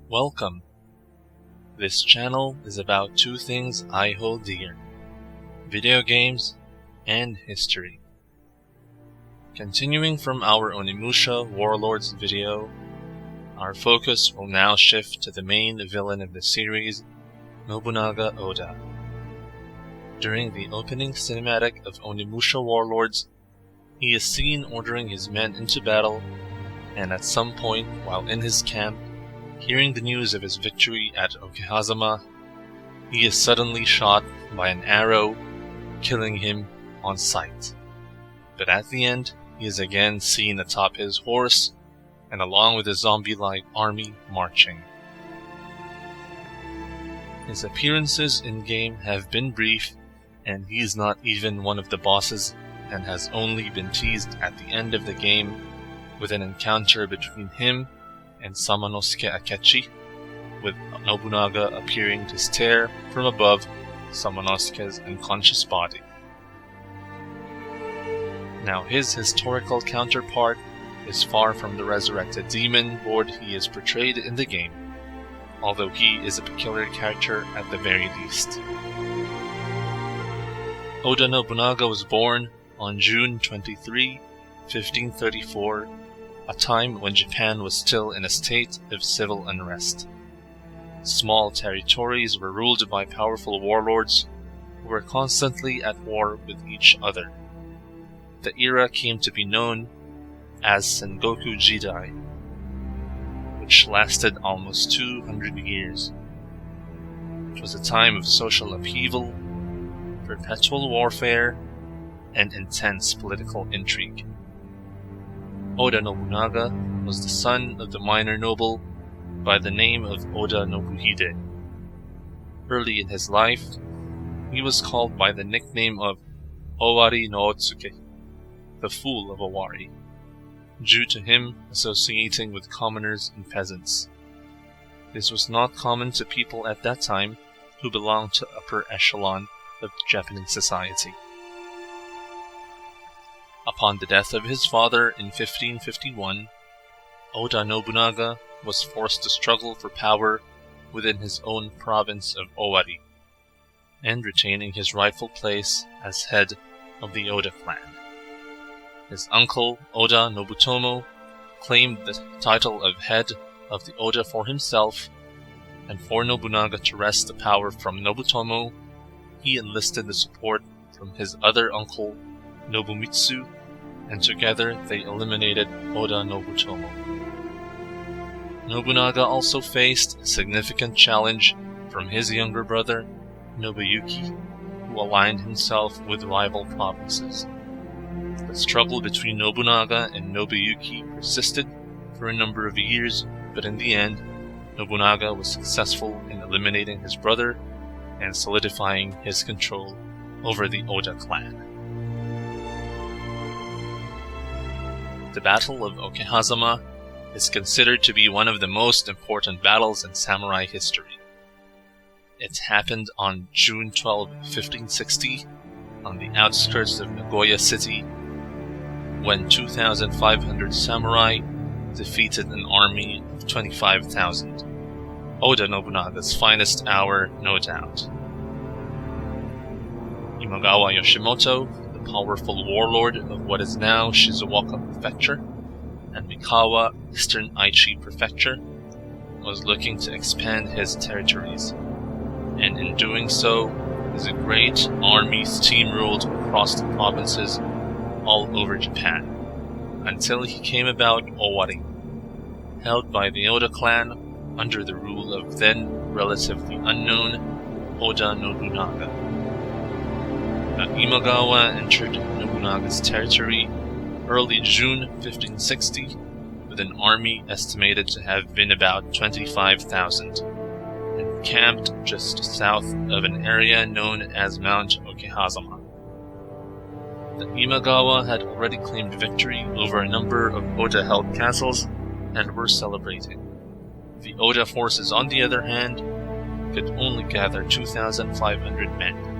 Welcome. This channel is about two things I hold dear: video games and history. Continuing from our Onimusha Warlords video, our focus will now shift to the main villain of the series, Nobunaga Oda. During the opening cinematic of Onimusha Warlords, he is seen ordering his men into battle, and at some point while in his camp, hearing the news of his victory at Okehazama, he is suddenly shot by an arrow, killing him on sight. But at the end, he is again seen atop his horse, and along with a zombie-like army marching. His appearances in-game have been brief, and he is not even one of the bosses, and has only been teased at the end of the game with an encounter between him and Samanosuke Akechi, with Nobunaga appearing to stare from above Samanosuke's unconscious body. Now his historical counterpart is far from the resurrected demon lord he is portrayed in the game, although he is a peculiar character at the very least. Oda Nobunaga was born on June 23, 1534, a time when Japan was still in a state of civil unrest. Small territories were ruled by powerful warlords who were constantly at war with each other. The era came to be known as Sengoku Jidai, which lasted almost 200 years. It was a time of social upheaval, perpetual warfare, and intense political intrigue. Oda Nobunaga was the son of the minor noble by the name of Oda Nobuhide. Early in his life, he was called by the nickname of Owari no Otsuke, the Fool of Owari, due to him associating with commoners and peasants. This was not common to people at that time who belonged to upper echelon of Japanese society. Upon the death of his father in 1551, Oda Nobunaga was forced to struggle for power within his own province of Owari, and retaining his rightful place as head of the Oda clan. His uncle, Oda Nobutomo, claimed the title of head of the Oda for himself, and for Nobunaga to wrest the power from Nobutomo, he enlisted the support from his other uncle, Nobumitsu, and together they eliminated Oda Nobutomo. Nobunaga also faced a significant challenge from his younger brother, Nobuyuki, who aligned himself with rival provinces. The struggle between Nobunaga and Nobuyuki persisted for a number of years, but in the end, Nobunaga was successful in eliminating his brother and solidifying his control over the Oda clan. The Battle of Okehazama is considered to be one of the most important battles in samurai history. It happened on June 12, 1560, on the outskirts of Nagoya City, when 2,500 samurai defeated an army of 25,000. Oda Nobunaga's finest hour, no doubt. Imagawa Yoshimoto, the powerful warlord of what is now Shizuoka Prefecture and Mikawa, Eastern Aichi Prefecture, was looking to expand his territories, and in doing so, his great army steamrolled across the provinces all over Japan, until he came about Owari, held by the Oda clan under the rule of then relatively unknown Oda Nobunaga. Imagawa entered Nobunaga's territory early June 1560 with an army estimated to have been about 25,000, and camped just south of an area known as Mount Okehazama. The Imagawa had already claimed victory over a number of Oda-held castles and were celebrating. The Oda forces, on the other hand, could only gather 2,500 men.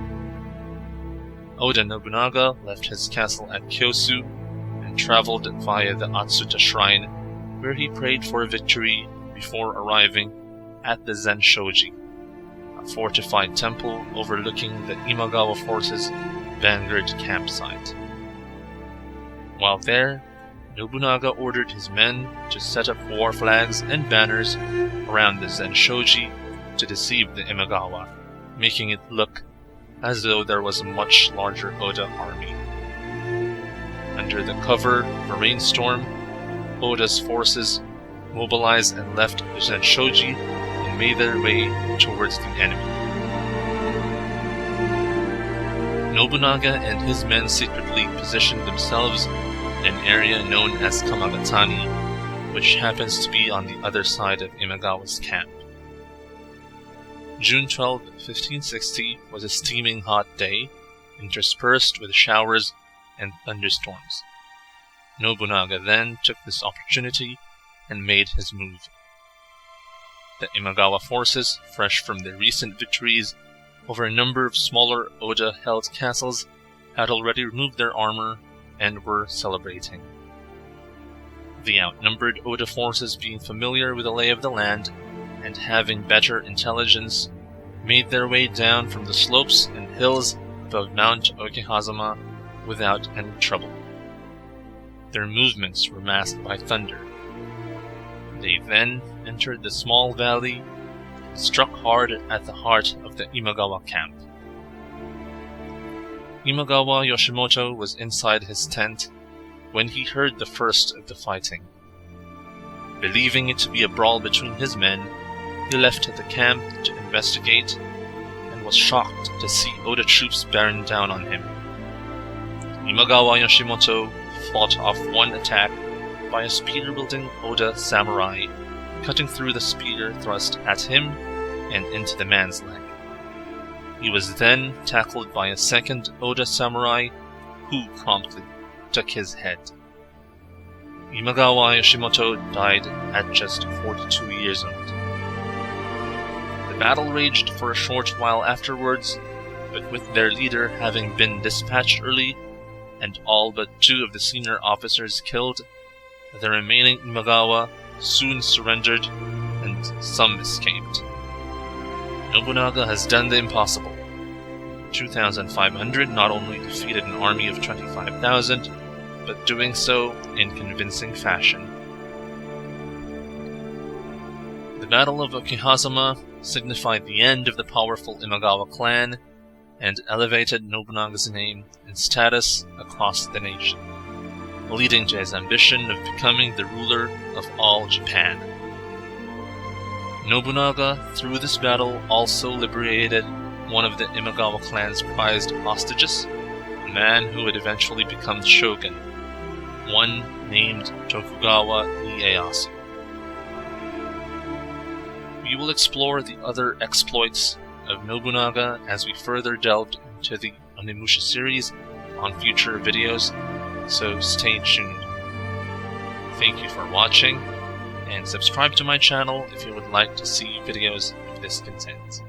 Oda Nobunaga left his castle at Kyosu and traveled via the Atsuta Shrine, where he prayed for a victory before arriving at the Zenshoji, a fortified temple overlooking the Imagawa forces' vanguard campsite. While there, Nobunaga ordered his men to set up war flags and banners around the Zenshoji to deceive the Imagawa, making it look as though there was a much larger Oda army. Under the cover of a rainstorm, Oda's forces mobilized and left the Zenshoji and made their way towards the enemy. Nobunaga and his men secretly positioned themselves in an area known as Kamagatani, which happens to be on the other side of Imagawa's camp. June 12, 1560 was a steaming hot day, interspersed with showers and thunderstorms. Nobunaga then took this opportunity and made his move. The Imagawa forces, fresh from their recent victories over a number of smaller Oda-held castles, had already removed their armor and were celebrating. The outnumbered Oda forces, being familiar with the lay of the land and having better intelligence, made their way down from the slopes and hills above Mount Okehazama without any trouble. Their movements were masked by thunder. They then entered the small valley and struck hard at the heart of the Imagawa camp. Imagawa Yoshimoto was inside his tent when he heard the first of the fighting. Believing it to be a brawl between his men, he left the camp to investigate and was shocked to see Oda troops bearing down on him. Imagawa Yoshimoto fought off one attack by a spear-wielding Oda samurai, cutting through the spear thrust at him and into the man's leg. He was then tackled by a second Oda samurai, who promptly took his head. Imagawa Yoshimoto died at just 42 years old. The battle raged for a short while afterwards, but with their leader having been dispatched early and all but 2 of the senior officers killed, the remaining Imagawa soon surrendered and some escaped. Nobunaga has done the impossible. 2,500 not only defeated an army of 25,000, but doing so in convincing fashion. The Battle of Okehazama signified the end of the powerful Imagawa clan and elevated Nobunaga's name and status across the nation, leading to his ambition of becoming the ruler of all Japan. Nobunaga, through this battle, also liberated one of the Imagawa clan's prized hostages, a man who would eventually become shogun, one named Tokugawa Ieyasu. We will explore the other exploits of Nobunaga as we further delved into the Onimusha series on future videos, so stay tuned. Thank you for watching, and subscribe to my channel if you would like to see videos of this content.